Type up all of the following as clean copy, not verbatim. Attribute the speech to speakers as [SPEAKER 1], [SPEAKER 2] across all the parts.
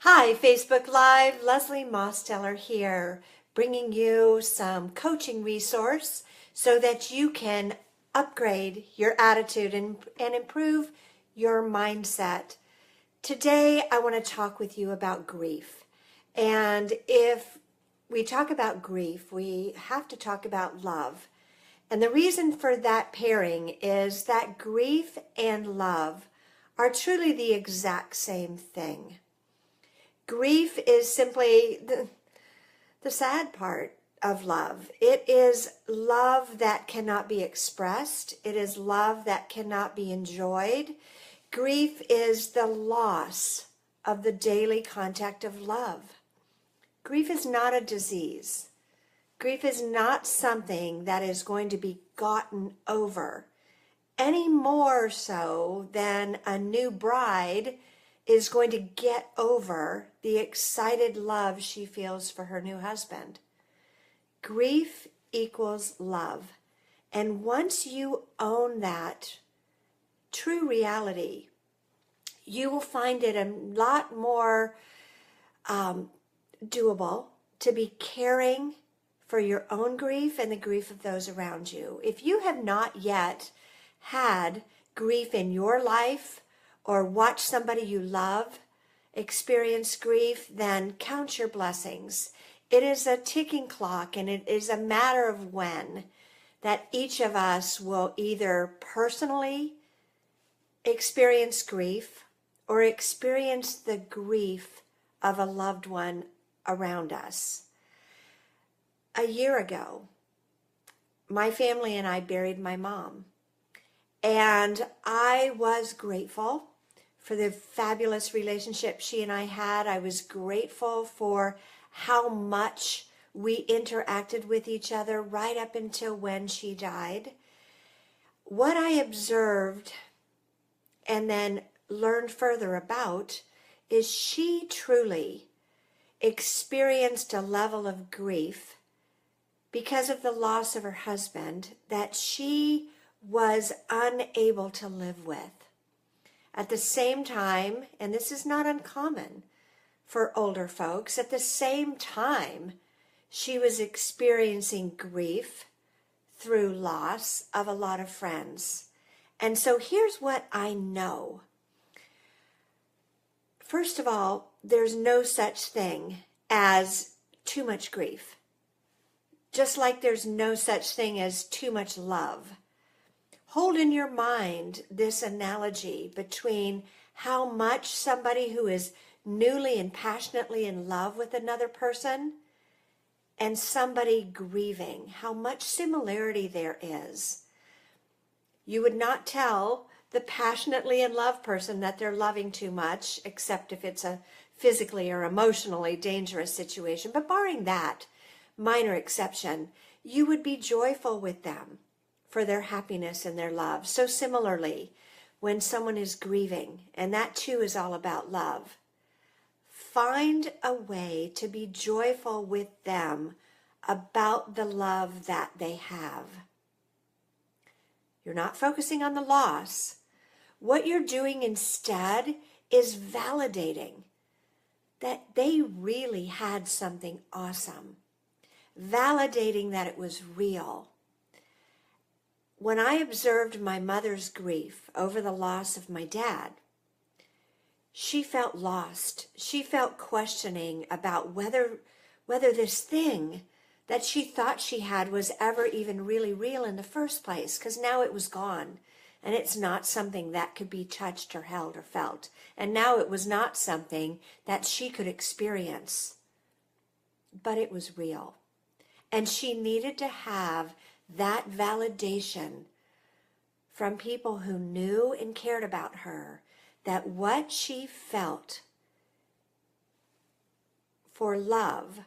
[SPEAKER 1] Hi, Facebook Live. Leslie Mosteller here, bringing you some coaching resource so that you can upgrade your attitude and improve your mindset. Today, I want to talk with you about grief. And if we talk about grief, we have to talk about love. And the reason for that pairing is that grief and love are truly the exact same thing. Grief is simply the sad part of love. It is love that cannot be expressed. It is love that cannot be enjoyed. Grief is the loss of the daily contact of love. Grief is not a disease. Grief is not something that is going to be gotten over, any more so than a new bride is going to get over the excited love she feels for her new husband. Grief equals love. And once you own that true reality, you will find it a lot more doable to be caring for your own grief and the grief of those around you. If you have not yet had grief in your life, or watch somebody you love experience grief, then count your blessings. It is a ticking clock, and it is a matter of when that each of us will either personally experience grief or experience the grief of a loved one around us. A year ago, my family and I buried my mom. And I was grateful for the fabulous relationship she and I had. I was grateful for how much we interacted with each other right up until when she died. What I observed and then learned further about is she truly experienced a level of grief because of the loss of her husband that she was unable to live with. At the same time, and this is not uncommon for older folks, at the same time, she was experiencing grief through loss of a lot of friends. And so here's what I know. First of all, there's no such thing as too much grief. Just like there's no such thing as too much love. Hold in your mind this analogy between how much somebody who is newly and passionately in love with another person and somebody grieving, how much similarity there is. You would not tell the passionately in love person that they're loving too much, except if it's a physically or emotionally dangerous situation. But barring that minor exception, you would be joyful with them for their happiness and their love. So similarly, when someone is grieving, and that too is all about love, find a way to be joyful with them about the love that they have. You're not focusing on the loss. What you're doing instead is validating that they really had something awesome. Validating that it was real. When I observed my mother's grief over the loss of my dad, she felt lost. She felt questioning about whether this thing that she thought she had was ever even really real in the first place, because now it was gone, and it's not something that could be touched or held or felt. And now it was not something that she could experience, but it was real. And she needed to have that validation from people who knew and cared about her, that what she felt for love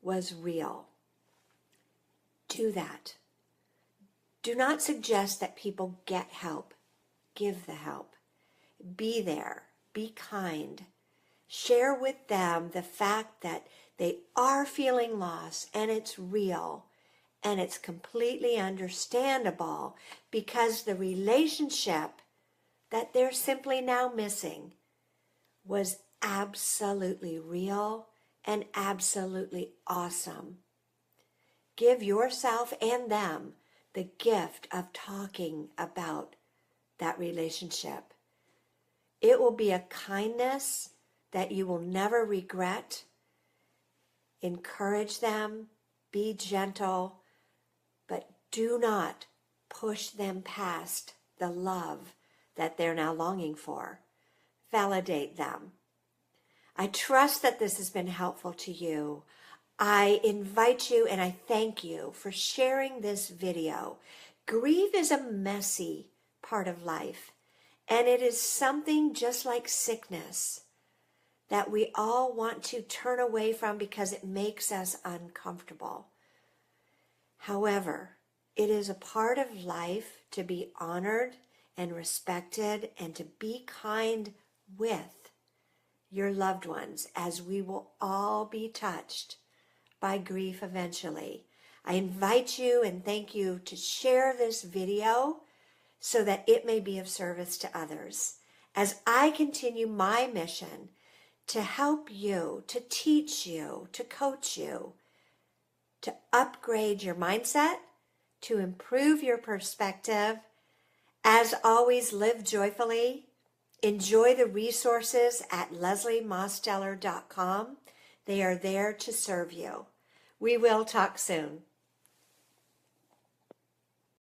[SPEAKER 1] was real. Do that. Do not suggest that people get help. Give the help. Be there. Be kind. Share with them the fact that they are feeling loss, and it's real. And it's completely understandable, because the relationship that they're simply now missing was absolutely real and absolutely awesome. Give yourself and them the gift of talking about that relationship. It will be a kindness that you will never regret. Encourage them, be gentle, but do not push them past the love that they're now longing for. Validate them. I trust that this has been helpful to you. I invite you and I thank you for sharing this video. Grief is a messy part of life, and it is something just like sickness that we all want to turn away from because it makes us uncomfortable. However, it is a part of life to be honored and respected and to be kind with your loved ones, as we will all be touched by grief eventually. I invite you and thank you to share this video so that it may be of service to others as I continue my mission to help you, to teach you, to coach you, to upgrade your mindset, to improve your perspective. As always, live joyfully. Enjoy the resources at lesliemosteller.com. They are there to serve you. We will talk soon.